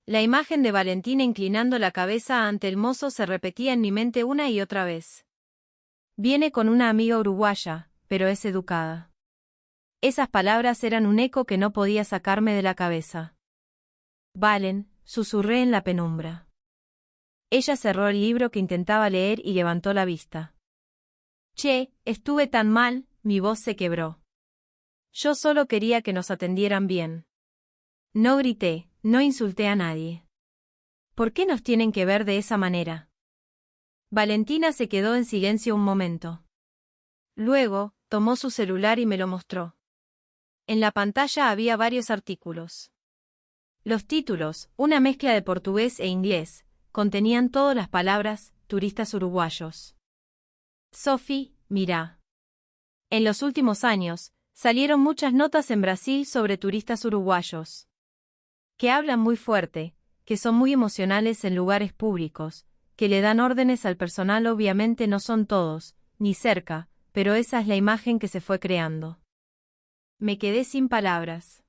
La imagen de Valentina inclinando la cabeza ante el mozo se repetía en mi mente una y otra vez. Viene con una amiga uruguaya, pero es educada. Esas palabras eran un eco que no podía sacarme de la cabeza. Valen, susurré en la penumbra. Ella cerró el libro que intentaba leer y levantó la vista. Che, estuve tan mal, mi voz se quebró. Yo solo quería que nos atendieran bien. No grité, no insulté a nadie. ¿Por qué nos tienen que ver de esa manera? Valentina se quedó en silencio un momento. Luego, tomó su celular y me lo mostró. En la pantalla había varios artículos. Los títulos, una mezcla de portugués e inglés, contenían todas las palabras, turistas uruguayos. Sophie, mirá. En los últimos años, salieron muchas notas en Brasil sobre turistas uruguayos. Que hablan muy fuerte, que son muy emocionales en lugares públicos, que le dan órdenes al personal. Obviamente no son todos, ni cerca, pero esa es la imagen que se fue creando. Me quedé sin palabras.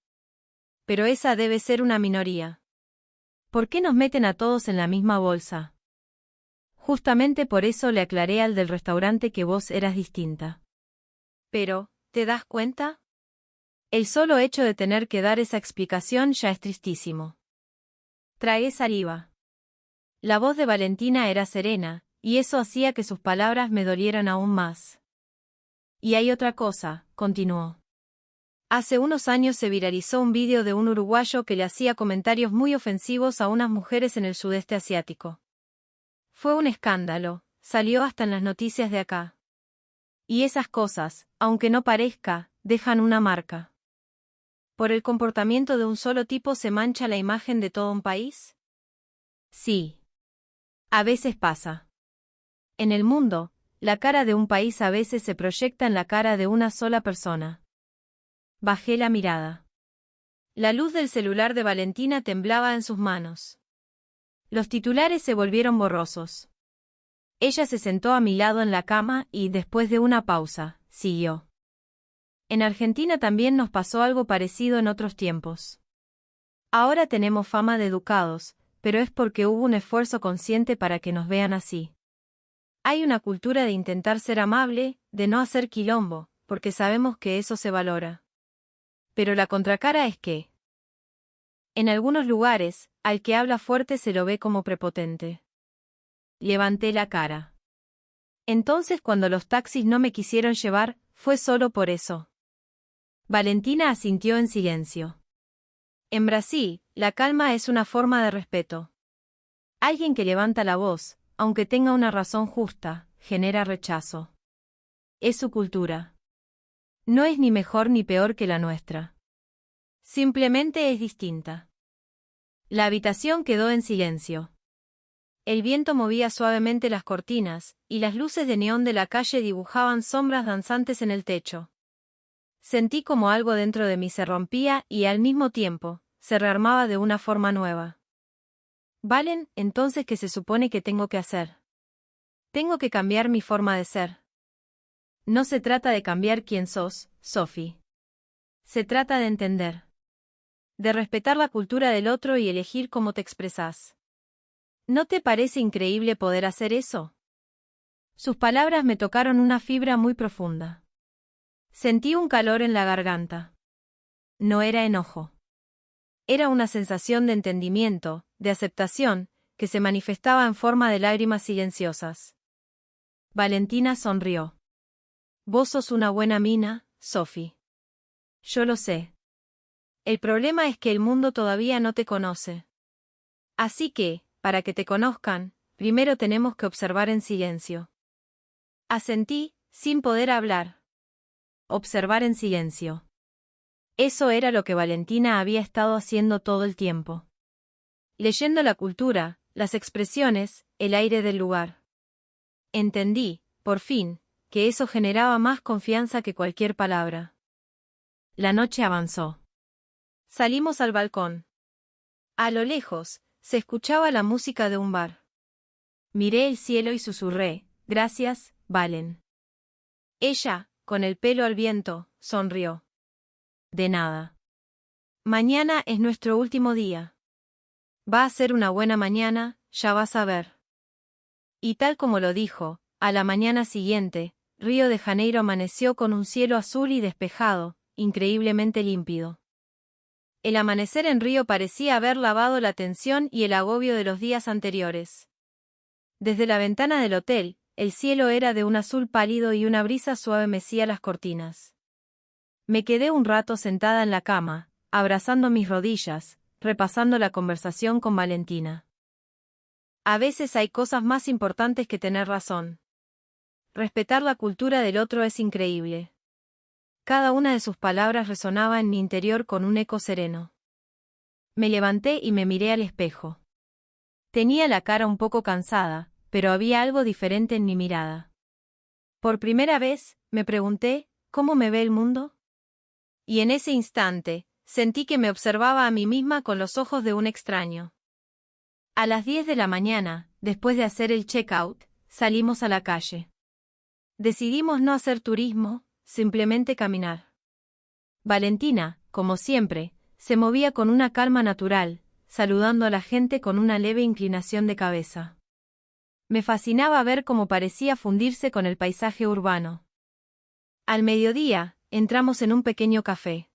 Pero esa debe ser una minoría. ¿Por qué nos meten a todos en la misma bolsa? Justamente por eso le aclaré al del restaurante que vos eras distinta. Pero, ¿te das cuenta? El solo hecho de tener que dar esa explicación ya es tristísimo. Tragué saliva. La voz de Valentina era serena, y eso hacía que sus palabras me dolieran aún más. Y hay otra cosa, continuó. Hace unos años se viralizó un vídeo de un uruguayo que le hacía comentarios muy ofensivos a unas mujeres en el sudeste asiático. Fue un escándalo, salió hasta en las noticias de acá. Y esas cosas, aunque no parezca, dejan una marca. ¿Por el comportamiento de un solo tipo se mancha la imagen de todo un país? Sí. A veces pasa. En el mundo, la cara de un país a veces se proyecta en la cara de una sola persona. Bajé la mirada. La luz del celular de Valentina temblaba en sus manos. Los titulares se volvieron borrosos. Ella se sentó a mi lado en la cama y, después de una pausa, siguió. En Argentina también nos pasó algo parecido en otros tiempos. Ahora tenemos fama de educados, pero es porque hubo un esfuerzo consciente para que nos vean así. Hay una cultura de intentar ser amable, de no hacer quilombo, porque sabemos que eso se valora. Pero la contracara es que, en algunos lugares, al que habla fuerte se lo ve como prepotente. Levanté la cara. Entonces cuando los taxis no me quisieron llevar, fue solo por eso. Valentina asintió en silencio. En Brasil, la calma es una forma de respeto. Alguien que levanta la voz, aunque tenga una razón justa, genera rechazo. Es su cultura. No es ni mejor ni peor que la nuestra. Simplemente es distinta. La habitación quedó en silencio. El viento movía suavemente las cortinas, y las luces de neón de la calle dibujaban sombras danzantes en el techo. Sentí como algo dentro de mí se rompía y, al mismo tiempo, se rearmaba de una forma nueva. Valen, entonces, ¿qué se supone que tengo que hacer? Tengo que cambiar mi forma de ser. No se trata de cambiar quién sos, Sophie. Se trata de entender. De respetar la cultura del otro y elegir cómo te expresás. ¿No te parece increíble poder hacer eso? Sus palabras me tocaron una fibra muy profunda. Sentí un calor en la garganta. No era enojo. Era una sensación de entendimiento, de aceptación, que se manifestaba en forma de lágrimas silenciosas. Valentina sonrió. Vos sos una buena mina, Sophie. Yo lo sé. El problema es que el mundo todavía no te conoce. Así que, para que te conozcan, primero tenemos que observar en silencio. Asentí, sin poder hablar. Observar en silencio. Eso era lo que Valentina había estado haciendo todo el tiempo. Leyendo la cultura, las expresiones, el aire del lugar. Entendí, por fin, que eso generaba más confianza que cualquier palabra. La noche avanzó. Salimos al balcón. A lo lejos, se escuchaba la música de un bar. Miré el cielo y susurré, gracias, Valen. Ella, con el pelo al viento, sonrió. De nada. Mañana es nuestro último día. Va a ser una buena mañana, ya vas a ver. Y tal como lo dijo, a la mañana siguiente, Río de Janeiro amaneció con un cielo azul y despejado, increíblemente límpido. El amanecer en Río parecía haber lavado la tensión y el agobio de los días anteriores. Desde la ventana del hotel, el cielo era de un azul pálido y una brisa suave mecía las cortinas. Me quedé un rato sentada en la cama, abrazando mis rodillas, repasando la conversación con Valentina. A veces hay cosas más importantes que tener razón. Respetar la cultura del otro es increíble. Cada una de sus palabras resonaba en mi interior con un eco sereno. Me levanté y me miré al espejo. Tenía la cara un poco cansada, pero había algo diferente en mi mirada. Por primera vez, me pregunté, ¿cómo me ve el mundo? Y en ese instante, sentí que me observaba a mí misma con los ojos de un extraño. A las 10 de la mañana, después de hacer el check-out, salimos a la calle. Decidimos no hacer turismo, simplemente caminar. Valentina, como siempre, se movía con una calma natural, saludando a la gente con una leve inclinación de cabeza. Me fascinaba ver cómo parecía fundirse con el paisaje urbano. Al mediodía, entramos en un pequeño café.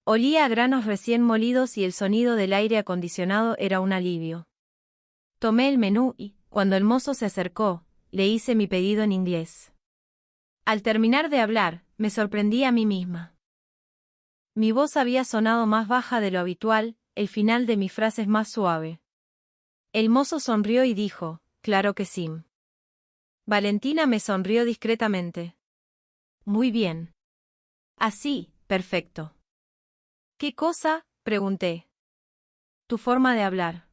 Olía a granos recién molidos y el sonido del aire acondicionado era un alivio. Tomé el menú y, cuando el mozo se acercó, le hice mi pedido en inglés. Al terminar de hablar, me sorprendí a mí misma. Mi voz había sonado más baja de lo habitual, el final de mis frases más suave. El mozo sonrió y dijo, claro que sí. Valentina me sonrió discretamente. Muy bien. Así, perfecto. ¿Qué cosa? Pregunté. Tu forma de hablar.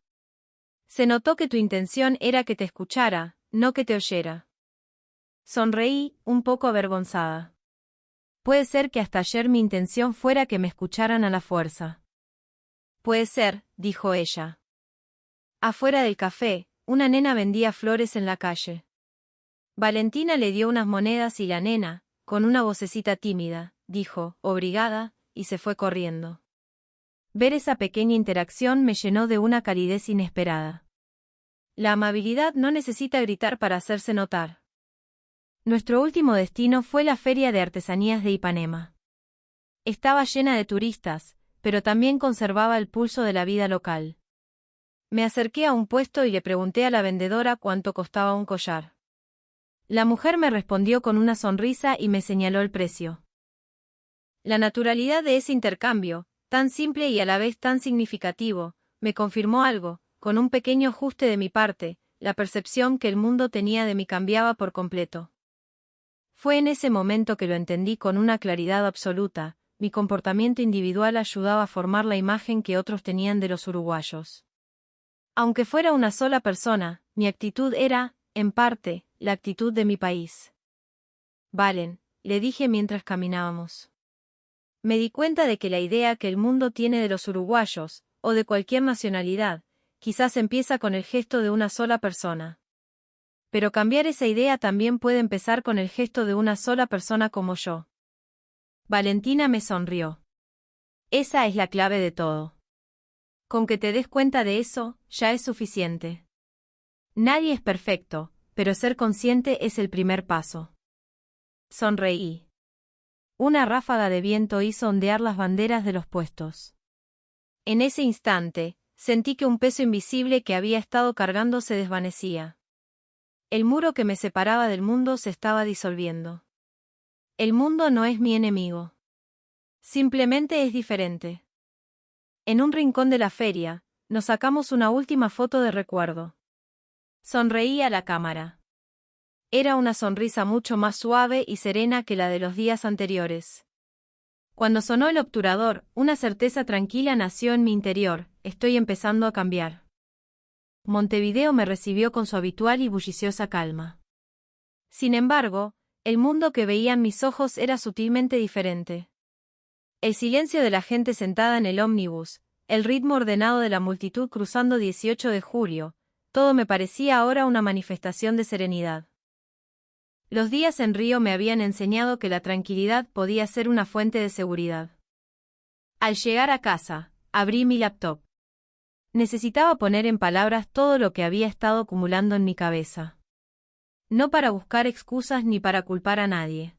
Se notó que tu intención era que te escuchara, no que te oyera. Sonreí, un poco avergonzada. Puede ser que hasta ayer mi intención fuera que me escucharan a la fuerza. Puede ser, dijo ella. Afuera del café, una nena vendía flores en la calle. Valentina le dio unas monedas y la nena, con una vocecita tímida, dijo, obrigada, y se fue corriendo. Ver esa pequeña interacción me llenó de una calidez inesperada. La amabilidad no necesita gritar para hacerse notar. Nuestro último destino fue la Feria de Artesanías de Ipanema. Estaba llena de turistas, pero también conservaba el pulso de la vida local. Me acerqué a un puesto y le pregunté a la vendedora cuánto costaba un collar. La mujer me respondió con una sonrisa y me señaló el precio. La naturalidad de ese intercambio, tan simple y a la vez tan significativo, me confirmó algo, con un pequeño ajuste de mi parte, la percepción que el mundo tenía de mí cambiaba por completo. Fue en ese momento que lo entendí con una claridad absoluta, mi comportamiento individual ayudaba a formar la imagen que otros tenían de los uruguayos. Aunque fuera una sola persona, mi actitud era, en parte, la actitud de mi país. Valen, le dije mientras caminábamos. Me di cuenta de que la idea que el mundo tiene de los uruguayos, o de cualquier nacionalidad, quizás empieza con el gesto de una sola persona. Pero cambiar esa idea también puede empezar con el gesto de una sola persona como yo. Valentina me sonrió. Esa es la clave de todo. Con que te des cuenta de eso, ya es suficiente. Nadie es perfecto, pero ser consciente es el primer paso. Sonreí. Una ráfaga de viento hizo ondear las banderas de los puestos. En ese instante, sentí que un peso invisible que había estado cargando se desvanecía. El muro que me separaba del mundo se estaba disolviendo. El mundo no es mi enemigo. Simplemente es diferente. En un rincón de la feria, nos sacamos una última foto de recuerdo. Sonreí a la cámara. Era una sonrisa mucho más suave y serena que la de los días anteriores. Cuando sonó el obturador, una certeza tranquila nació en mi interior, estoy empezando a cambiar. Montevideo me recibió con su habitual y bulliciosa calma. Sin embargo, el mundo que veían mis ojos era sutilmente diferente. El silencio de la gente sentada en el ómnibus, el ritmo ordenado de la multitud cruzando 18 de julio, todo me parecía ahora una manifestación de serenidad. Los días en Río me habían enseñado que la tranquilidad podía ser una fuente de seguridad. Al llegar a casa, abrí mi laptop. Necesitaba poner en palabras todo lo que había estado acumulando en mi cabeza. No para buscar excusas ni para culpar a nadie.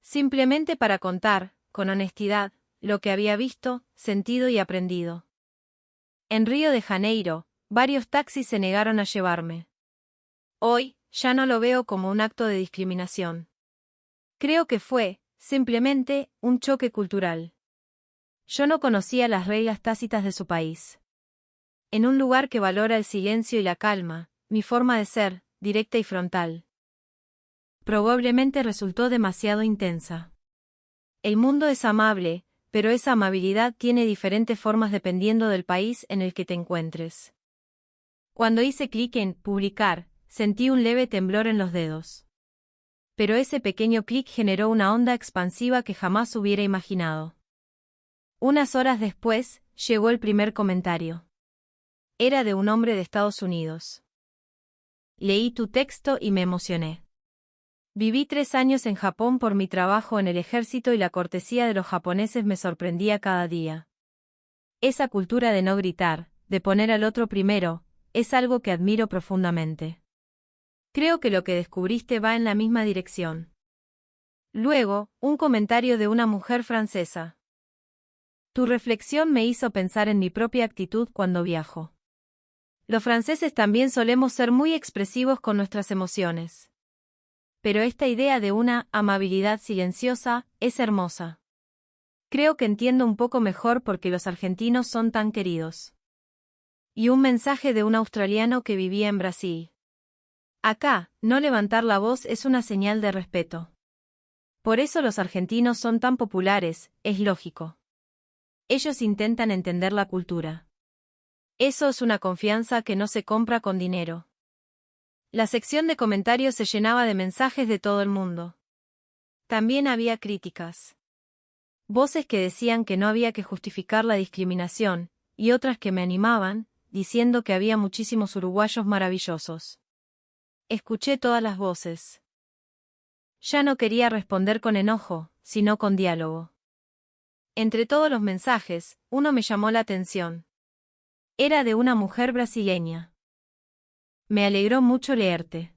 Simplemente para contar, con honestidad, lo que había visto, sentido y aprendido. En Río de Janeiro, varios taxis se negaron a llevarme. Hoy, ya no lo veo como un acto de discriminación. Creo que fue, simplemente, un choque cultural. Yo no conocía las reglas tácitas de su país. En un lugar que valora el silencio y la calma, mi forma de ser, directa y frontal, probablemente resultó demasiado intensa. El mundo es amable, pero esa amabilidad tiene diferentes formas dependiendo del país en el que te encuentres. Cuando hice clic en publicar, sentí un leve temblor en los dedos. Pero ese pequeño clic generó una onda expansiva que jamás hubiera imaginado. Unas horas después, llegó el primer comentario. Era de un hombre de Estados Unidos. Leí tu texto y me emocioné. Viví 3 años en Japón por mi trabajo en el ejército y la cortesía de los japoneses me sorprendía cada día. Esa cultura de no gritar, de poner al otro primero, es algo que admiro profundamente. Creo que lo que descubriste va en la misma dirección. Luego, un comentario de una mujer francesa. Tu reflexión me hizo pensar en mi propia actitud cuando viajo. Los franceses también solemos ser muy expresivos con nuestras emociones. Pero esta idea de una amabilidad silenciosa es hermosa. Creo que entiendo un poco mejor por qué los argentinos son tan queridos. Y un mensaje de un australiano que vivía en Brasil. Acá, no levantar la voz es una señal de respeto. Por eso los argentinos son tan populares, es lógico. Ellos intentan entender la cultura. Eso es una confianza que no se compra con dinero. La sección de comentarios se llenaba de mensajes de todo el mundo. También había críticas. Voces que decían que no había que justificar la discriminación, y otras que me animaban, diciendo que había muchísimos uruguayos maravillosos. Escuché todas las voces. Ya no quería responder con enojo, sino con diálogo. Entre todos los mensajes, uno me llamó la atención. Era de una mujer brasileña. Me alegró mucho leerte.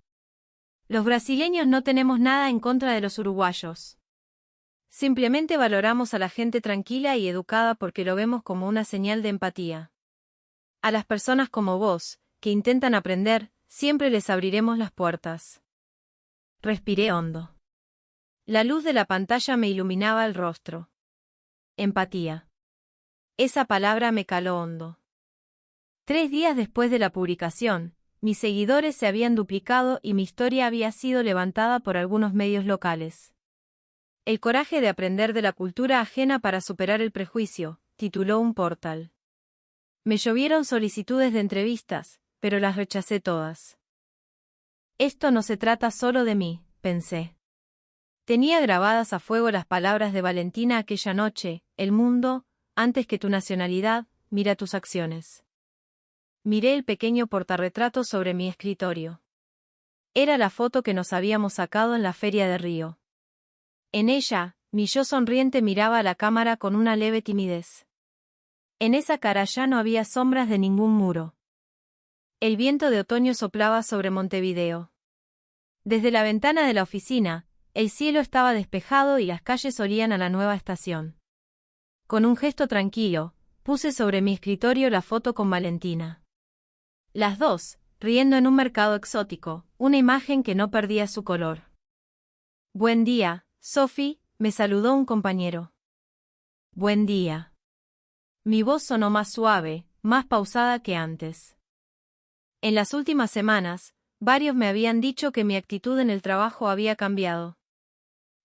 Los brasileños no tenemos nada en contra de los uruguayos. Simplemente valoramos a la gente tranquila y educada porque lo vemos como una señal de empatía. A las personas como vos, que intentan aprender, siempre les abriremos las puertas. Respiré hondo. La luz de la pantalla me iluminaba el rostro. Empatía. Esa palabra me caló hondo. 3 días después de la publicación, mis seguidores se habían duplicado y mi historia había sido levantada por algunos medios locales. El coraje de aprender de la cultura ajena para superar el prejuicio, tituló un portal. Me llovieron solicitudes de entrevistas, pero las rechacé todas. Esto no se trata solo de mí, pensé. Tenía grabadas a fuego las palabras de Valentina aquella noche: el mundo, antes que tu nacionalidad, mira tus acciones. Miré el pequeño portarretrato sobre mi escritorio. Era la foto que nos habíamos sacado en la Feria de Río. En ella, mi yo sonriente miraba a la cámara con una leve timidez. En esa cara ya no había sombras de ningún muro. El viento de otoño soplaba sobre Montevideo. Desde la ventana de la oficina, el cielo estaba despejado y las calles olían a la nueva estación. Con un gesto tranquilo, puse sobre mi escritorio la foto con Valentina. Las dos, riendo en un mercado exótico, una imagen que no perdía su color. Buen día, Sophie, me saludó un compañero. Buen día. Mi voz sonó más suave, más pausada que antes. En las últimas semanas, varios me habían dicho que mi actitud en el trabajo había cambiado.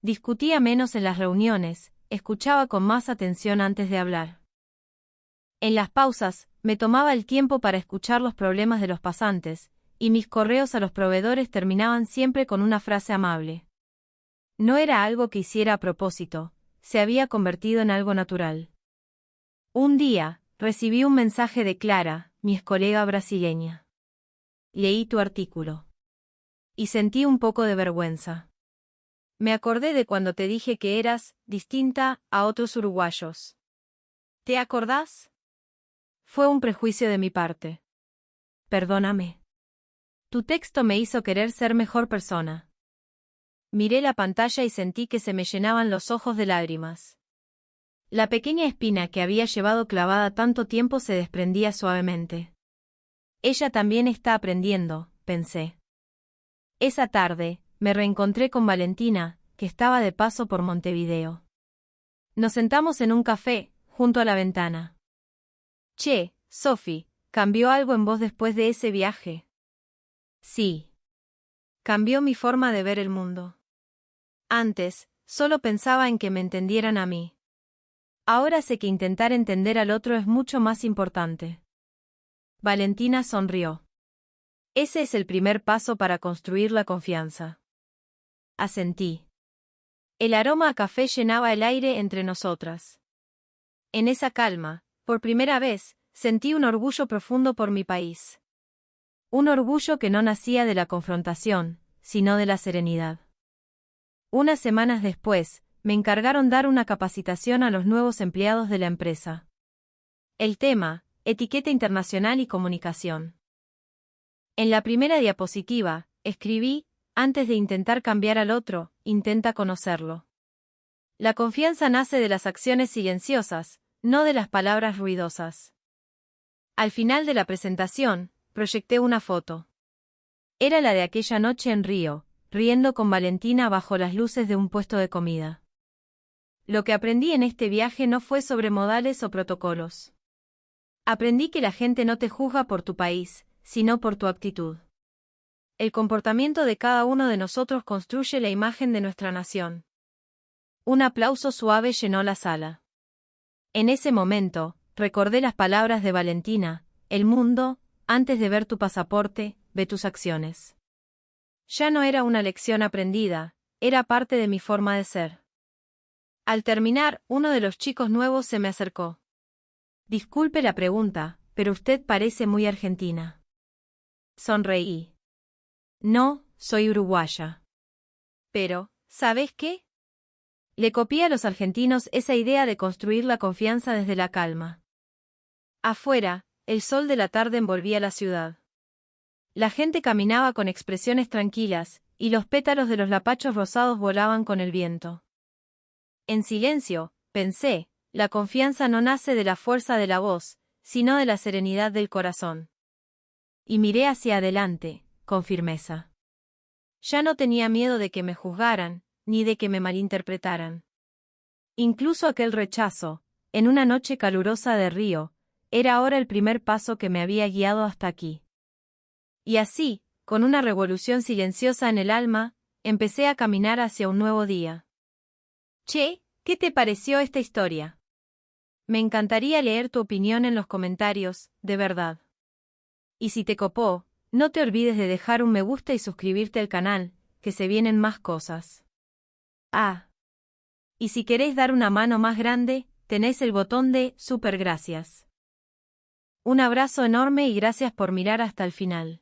Discutía menos en las reuniones, escuchaba con más atención antes de hablar. En las pausas, me tomaba el tiempo para escuchar los problemas de los pasantes, y mis correos a los proveedores terminaban siempre con una frase amable. No era algo que hiciera a propósito, se había convertido en algo natural. Un día, recibí un mensaje de Clara, mi excolega brasileña. Leí tu artículo. Y sentí un poco de vergüenza. Me acordé de cuando te dije que eras distinta a otros uruguayos. ¿Te acordás? Fue un prejuicio de mi parte. Perdóname. Tu texto me hizo querer ser mejor persona. Miré la pantalla y sentí que se me llenaban los ojos de lágrimas. La pequeña espina que había llevado clavada tanto tiempo se desprendía suavemente. Ella también está aprendiendo, pensé. Esa tarde, me reencontré con Valentina, que estaba de paso por Montevideo. Nos sentamos en un café, junto a la ventana. Che, Sophie, ¿cambió algo en vos después de ese viaje? Sí. Cambió mi forma de ver el mundo. Antes, solo pensaba en que me entendieran a mí. Ahora sé que intentar entender al otro es mucho más importante. Valentina sonrió. Ese es el primer paso para construir la confianza. Asentí. El aroma a café llenaba el aire entre nosotras. En esa calma, por primera vez, sentí un orgullo profundo por mi país. Un orgullo que no nacía de la confrontación, sino de la serenidad. Unas semanas después, me encargaron dar una capacitación a los nuevos empleados de la empresa. El tema: etiqueta internacional y comunicación. En la primera diapositiva, escribí: antes de intentar cambiar al otro, intenta conocerlo. La confianza nace de las acciones silenciosas, no de las palabras ruidosas. Al final de la presentación, proyecté una foto. Era la de aquella noche en Río, riendo con Valentina bajo las luces de un puesto de comida. Lo que aprendí en este viaje no fue sobre modales o protocolos. Aprendí que la gente no te juzga por tu país, sino por tu actitud. El comportamiento de cada uno de nosotros construye la imagen de nuestra nación. Un aplauso suave llenó la sala. En ese momento, recordé las palabras de Valentina: el mundo, antes de ver tu pasaporte, ve tus acciones. Ya no era una lección aprendida, era parte de mi forma de ser. Al terminar, uno de los chicos nuevos se me acercó. Disculpe la pregunta, pero usted parece muy argentina. Sonreí. No, soy uruguaya. Pero, ¿sabes qué? Le copié a los argentinos esa idea de construir la confianza desde la calma. Afuera, el sol de la tarde envolvía la ciudad. La gente caminaba con expresiones tranquilas, y los pétalos de los lapachos rosados volaban con el viento. En silencio, pensé, la confianza no nace de la fuerza de la voz, sino de la serenidad del corazón. Y miré hacia adelante, con firmeza. Ya no tenía miedo de que me juzgaran, ni de que me malinterpretaran. Incluso aquel rechazo, en una noche calurosa de río, era ahora el primer paso que me había guiado hasta aquí. Y así, con una revolución silenciosa en el alma, empecé a caminar hacia un nuevo día. Che, ¿qué te pareció esta historia? Me encantaría leer tu opinión en los comentarios, de verdad. Y si te copó, no te olvides de dejar un me gusta y suscribirte al canal, que se vienen más cosas. Ah. Y si queréis dar una mano más grande, tenéis el botón de super gracias. Un abrazo enorme y gracias por mirar hasta el final.